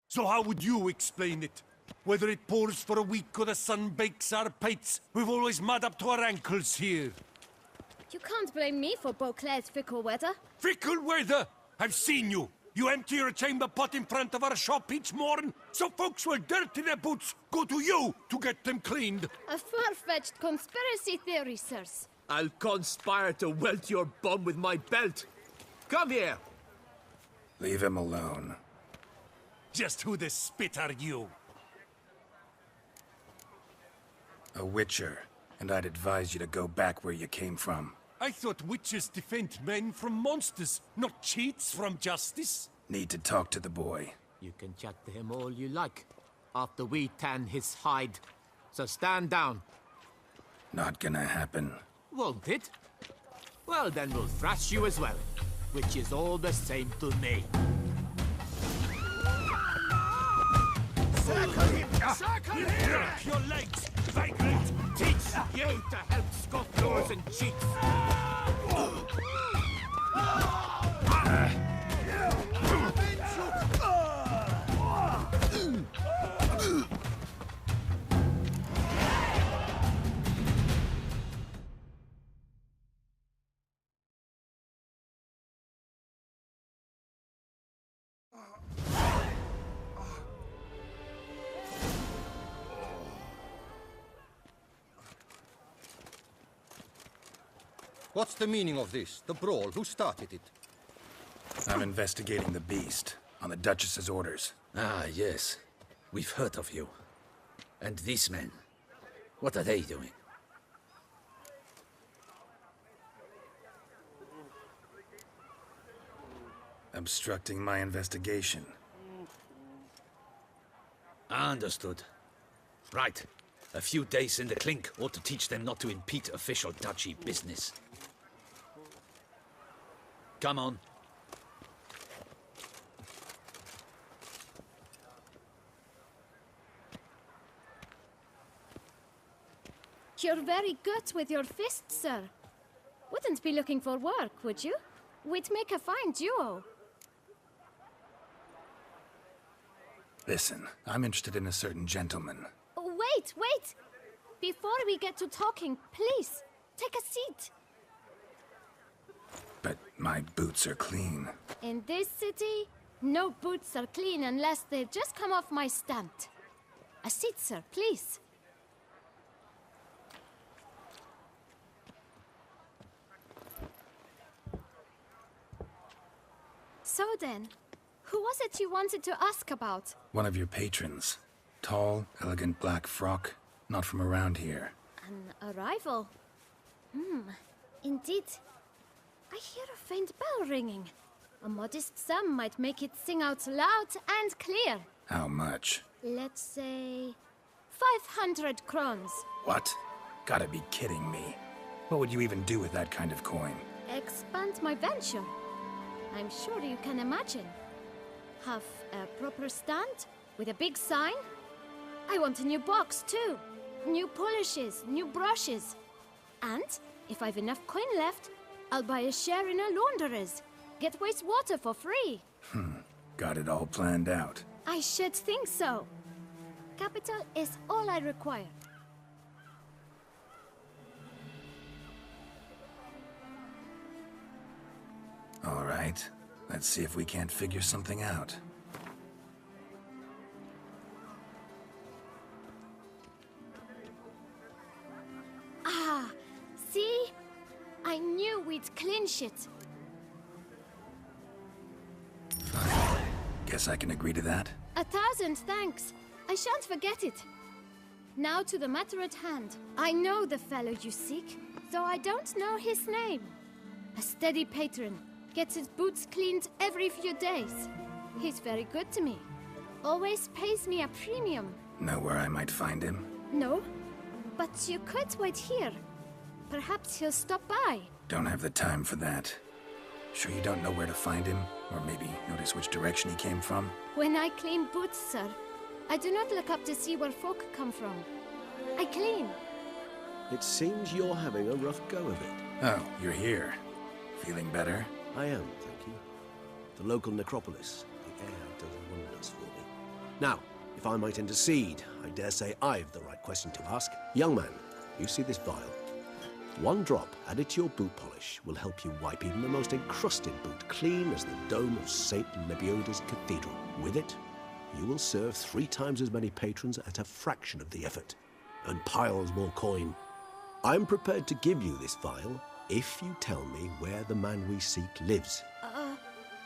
So how would you explain it? Whether it pours for a week or the sun bakes our pates, we've always mud up to our ankles here. You can't blame me for Beauclair's fickle weather. Fickle weather? I've seen you. You empty your chamber pot in front of our shop each morn, so folks will dirty their boots, go to you to get them cleaned. A far-fetched conspiracy theory, sirs. I'll conspire to welt your bum with my belt. Come here. Leave him alone. Just who the spit are you? A witcher, and I'd advise you to go back where you came from. I thought witches defend men from monsters, not cheats from justice. Need to talk to the boy. You can chat to him all you like, after we tan his hide. So stand down. Not gonna happen. Won't it? Well, then we'll thrash you as well, which is all the same to me. Circle him! Circle him! Drop your legs, vagrant! Teach you to help scuff yours and cheats! What's the meaning of this? The brawl? Who started it? I'm investigating the beast, on the Duchess's orders. Ah, yes. We've heard of you. And these men, what are they doing? Obstructing my investigation. Understood. Right. A few days in the clink ought to teach them not to impede official duchy business. Come on. You're very good with your fists, sir. Wouldn't be looking for work, would you? We'd make a fine duo. Listen, I'm interested in a certain gentleman. Wait, wait! Before we get to talking, please, take a seat. But my boots are clean. In this city, no boots are clean unless they've just come off my stand. A seat, sir, please. So then, who was it you wanted to ask about? One of your patrons. Tall, elegant black frock. Not from around here. An arrival? Indeed. I hear a faint bell ringing. A modest sum might make it sing out loud and clear. How much? Let's say 500 crowns. What? Gotta be kidding me. What would you even do with that kind of coin? Expand my venture. I'm sure you can imagine. Have a proper stand with a big sign. I want a new box too. New polishes, new brushes. And if I've enough coin left, I'll buy a share in a launderer's. Get wastewater for free. Got it all planned out. I should think so. Capital is all I require. All right. Let's see if we can't figure something out. Ah, see? I knew we'd clinch it. Fine. Guess I can agree to that. 1,000 thanks. I shan't forget it. Now to the matter at hand. I know the fellow you seek, though I don't know his name. A steady patron. Gets his boots cleaned every few days. He's very good to me. Always pays me a premium. Know where I might find him? No, but you could wait here. Perhaps he'll stop by. Don't have the time for that. Sure you don't know where to find him? Or maybe notice which direction he came from? When I clean boots, sir, I do not look up to see where folk come from. I clean. It seems you're having a rough go of it. Oh, you're here. Feeling better? I am, thank you. The local necropolis. The air does wonders for me. Now, if I might intercede, I dare say I've the right question to ask. Young man, you see this vial? One drop added to your boot polish will help you wipe even the most encrusted boot clean as the dome of St. Lebioda's Cathedral. With it, you will serve 3 times as many patrons at a fraction of the effort, and piles more coin. I'm prepared to give you this vial if you tell me where the man we seek lives.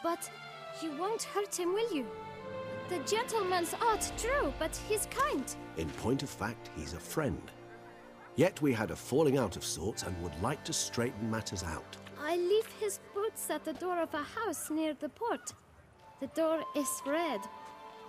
But you won't hurt him, will you? The gentleman's odd, true, but he's kind. In point of fact, he's a friend. Yet we had a falling out of sorts and would like to straighten matters out. I leave his boots at the door of a house near the port. The door is red,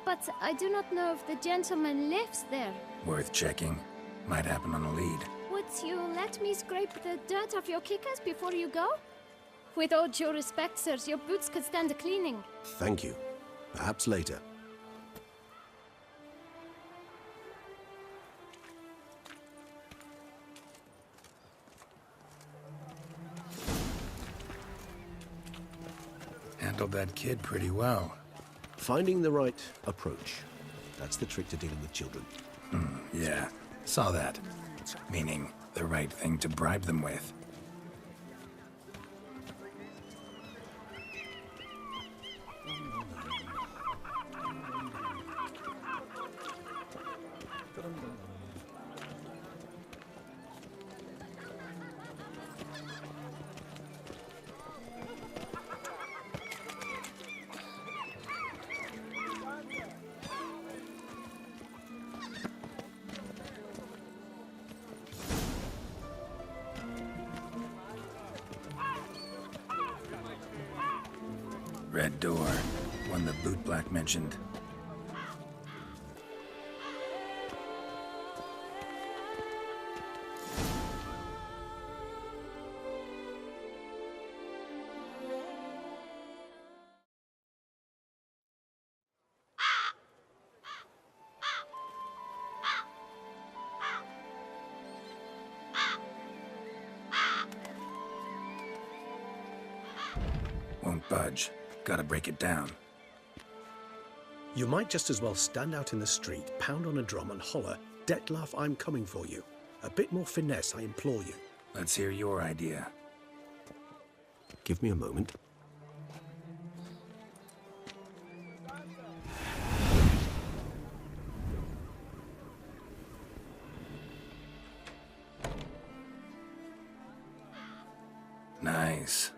but I do not know if the gentleman lives there. Worth checking. Might happen on a lead. Would you let me scrape the dirt off your kickers before you go? With all due respect, sirs, your boots could stand a cleaning. Thank you. Perhaps later. Handled that kid pretty well. Finding the right approach. That's the trick to dealing with children. Yeah, saw that. Meaning, the right thing to bribe them with. Red door. One the bootblack mentioned. Won't budge. Gotta break it down. You might just as well stand out in the street, pound on a drum and holler, "Detlef, I'm coming for you." A bit more finesse, I implore you. Let's hear your idea. Give me a moment. Nice.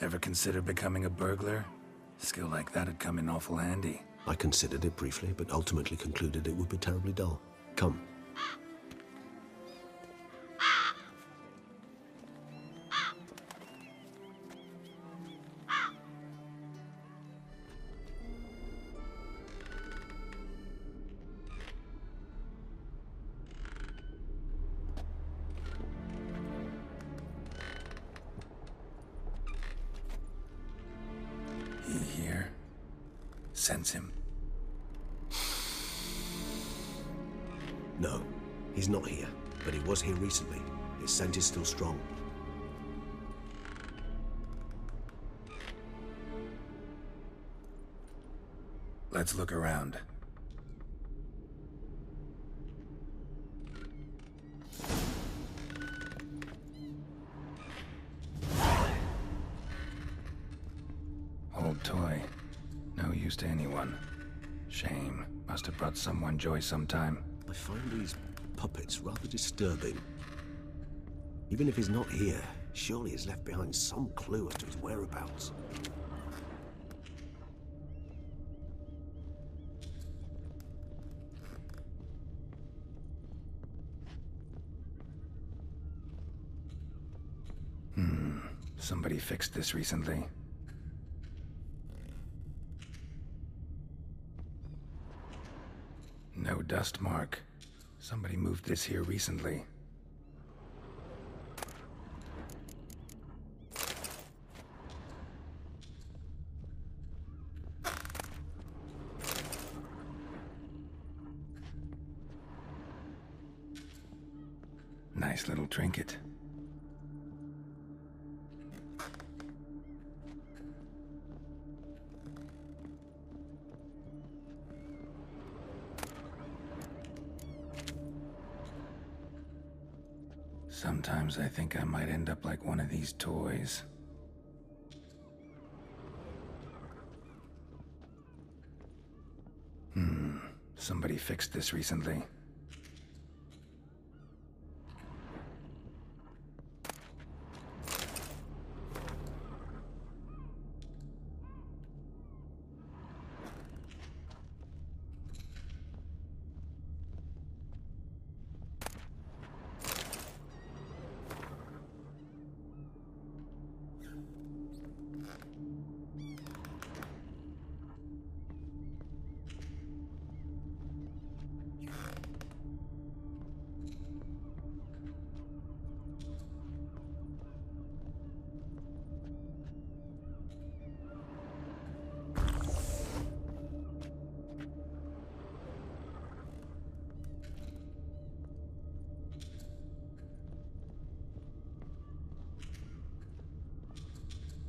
Ever consider becoming a burglar? Skill like that'd come in awful handy. I considered it briefly, but ultimately concluded it would be terribly dull. Come. He here? Sense him. No, he's not here, but he was here recently. His scent is still strong. Let's look around. Old toy. No use to anyone. Shame. Must have brought someone joy sometime. I find these puppets rather disturbing. Even if he's not here, surely he's left behind some clue as to his whereabouts. Somebody fixed this recently. No dust mark. Somebody moved this here recently. Nice little trinket. Sometimes I think I might end up like one of these toys. Somebody fixed this recently.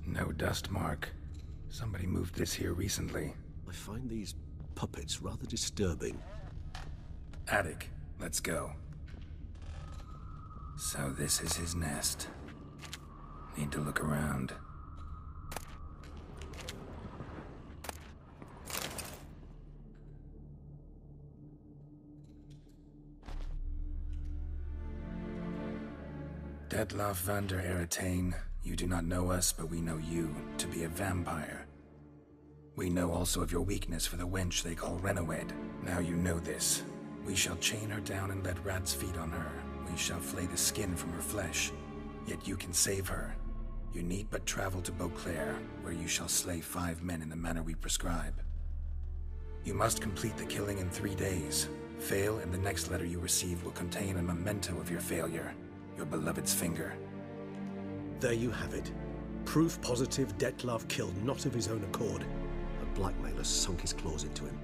No dust mark. Somebody moved this here recently. I find these puppets rather disturbing. Attic, let's go. So this is his nest. Need to look around. Detloff van der Eretain, you do not know us, but we know you to be a vampire. We know also of your weakness for the wench they call Renowed. Now you know this. We shall chain her down and let rats feed on her. We shall flay the skin from her flesh. Yet you can save her. You need but travel to Beauclair, where you shall slay 5 men in the manner we prescribe. You must complete the killing in 3 days. Fail, and the next letter you receive will contain a memento of your failure. Your beloved's finger. There you have it. Proof positive Detlaff killed not of his own accord. A blackmailer sunk his claws into him.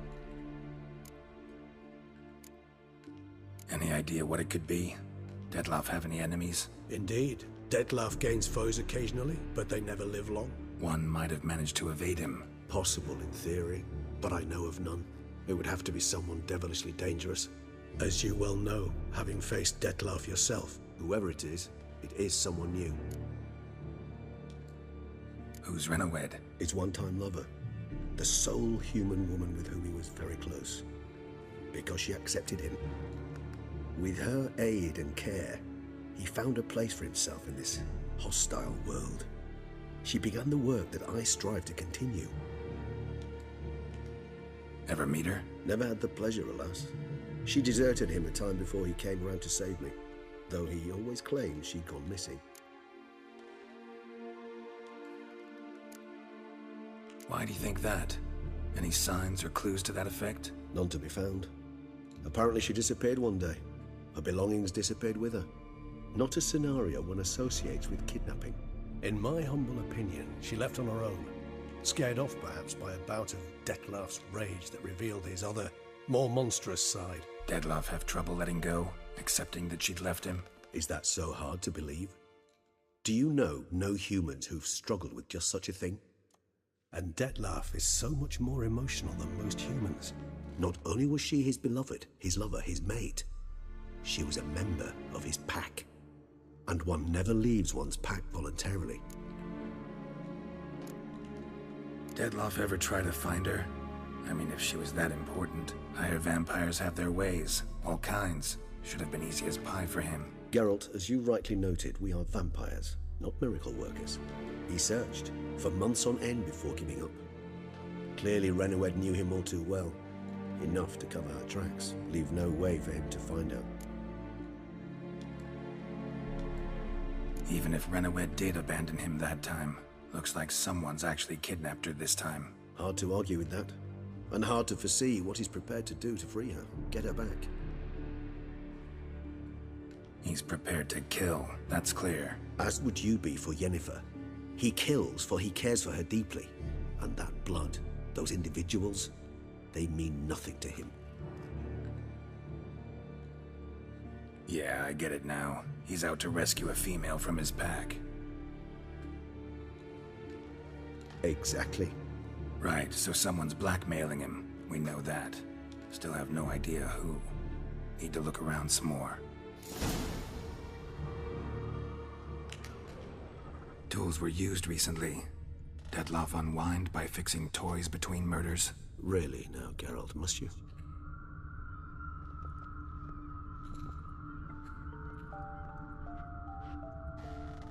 Any idea what it could be? Detlaff have any enemies? Indeed. Detlaff gains foes occasionally, but they never live long. One might have managed to evade him. Possible in theory, but I know of none. It would have to be someone devilishly dangerous. As you well know, having faced Detlaff yourself, whoever it is someone new. Who's Renowed? His one-time lover. The sole human woman with whom he was very close. Because she accepted him. With her aid and care, he found a place for himself in this hostile world. She began the work that I strive to continue. Ever meet her? Never had the pleasure, alas. She deserted him a time before he came round to save me, though he always claimed she'd gone missing. Why do you think that? Any signs or clues to that effect? None to be found. Apparently she disappeared one day. Her belongings disappeared with her. Not a scenario one associates with kidnapping. In my humble opinion, she left on her own. Scared off perhaps by a bout of Detlaff's rage that revealed his other, more monstrous side. Detlaff have trouble letting go, accepting that she'd left him? Is that so hard to believe? Do you know no humans who've struggled with just such a thing? And Detlaff is so much more emotional than most humans. Not only was she his beloved, his lover, his mate, she was a member of his pack. And one never leaves one's pack voluntarily. Detlaff ever try to find her? I mean, if she was that important. Higher vampires have their ways, all kinds. Should have been easy as pie for him. Geralt, as you rightly noted, we are vampires, not miracle workers. He searched for months on end before giving up. Clearly Renowed knew him all too well. Enough to cover her tracks, leave no way for him to find out. Even if Renowed did abandon him that time, looks like someone's actually kidnapped her this time. Hard to argue with that. And hard to foresee what he's prepared to do to free her, get her back. He's prepared to kill, that's clear. As would you be for Yennefer. He kills for he cares for her deeply. And that blood, those individuals, they mean nothing to him. Yeah, I get it now. He's out to rescue a female from his pack. Exactly. Right, so someone's blackmailing him. We know that. Still have no idea who. Need to look around some more. Tools were used recently. Detloff unwind by fixing toys between murders. Really now, Geralt, must you?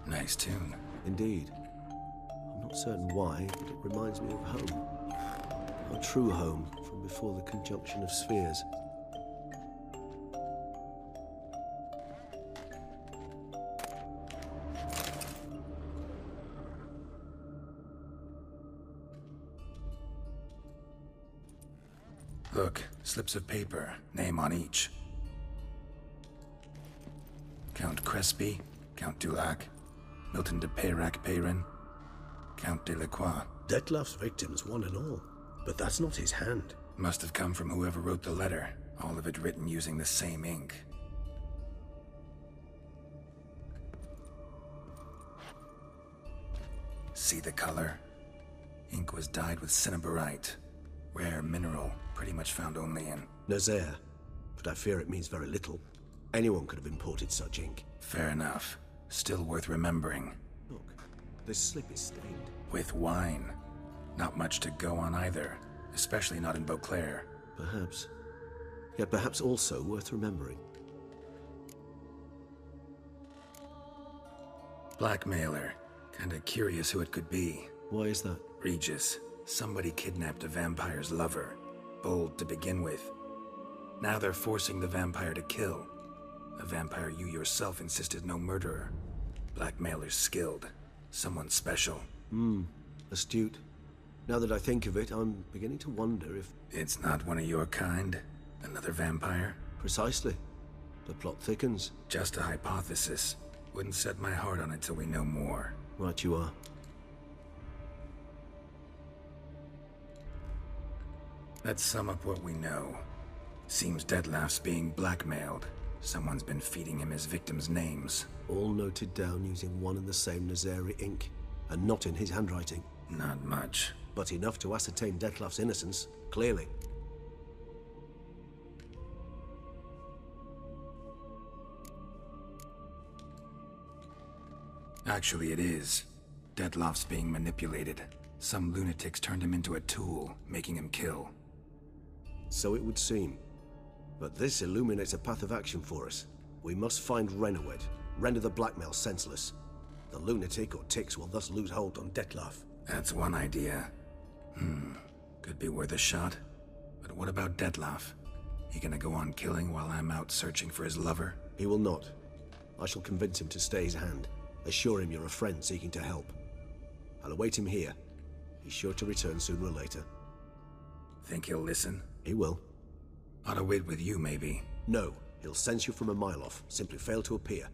Nice tune. Indeed. I'm not certain why, but it reminds me of home. Our true home from before the conjunction of spheres. Look, slips of paper, name on each. Count Crespi, Count Dulac, Milton de Peyrac-Peyrin, Count Delacroix. Detloff's victims, one and all. But that's not his hand. Must have come from whoever wrote the letter, all of it written using the same ink. See the color? Ink was dyed with cinnabarite. Rare mineral, pretty much found only in... Nazaire. But I fear it means very little. Anyone could have imported such ink. Fair enough. Still worth remembering. Look, this slip is stained. With wine. Not much to go on either. Especially not in Beauclair. Perhaps. Yet perhaps also worth remembering. Blackmailer. Kinda curious who it could be. Why is that? Regis. Somebody kidnapped a vampire's lover. Bold to begin with. Now they're forcing the vampire to kill. A vampire you yourself insisted no murderer. Blackmailer's skilled. Someone special. Astute. Now that I think of it, I'm beginning to wonder if... It's not one of your kind? Another vampire? Precisely. The plot thickens. Just a hypothesis. Wouldn't set my heart on it till we know more. Right you are. Let's sum up what we know. Seems Detloff's being blackmailed. Someone's been feeding him his victims' names. All noted down using one and the same Nazari ink, and not in his handwriting. Not much. But enough to ascertain Detloff's innocence, clearly. Actually, it is. Detloff's being manipulated. Some lunatics turned him into a tool, making him kill. So it would seem. But this illuminates a path of action for us. We must find Renowed, render the blackmail senseless. The lunatic or ticks will thus lose hold on Detloff. That's one idea. Could be worth a shot. But what about Detloff? He gonna go on killing while I'm out searching for his lover? He will not. I shall convince him to stay his hand. Assure him you're a friend seeking to help. I'll await him here. He's sure to return sooner or later. Think he'll listen? He will. Ought to wait with you, maybe. No, he'll sense you from a mile off. Simply fail to appear.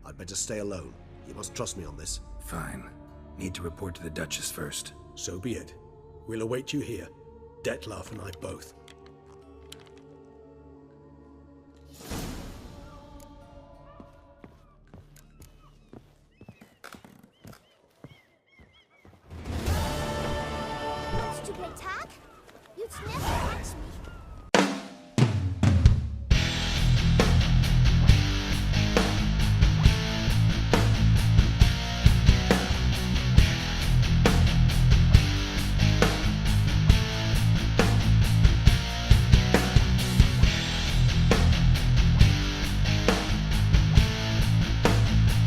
I'd better stay alone. You must trust me on this. Fine. Need to report to the Duchess first. So be it. We'll await you here. Detloff and I both. Wants to play tag? You sniff?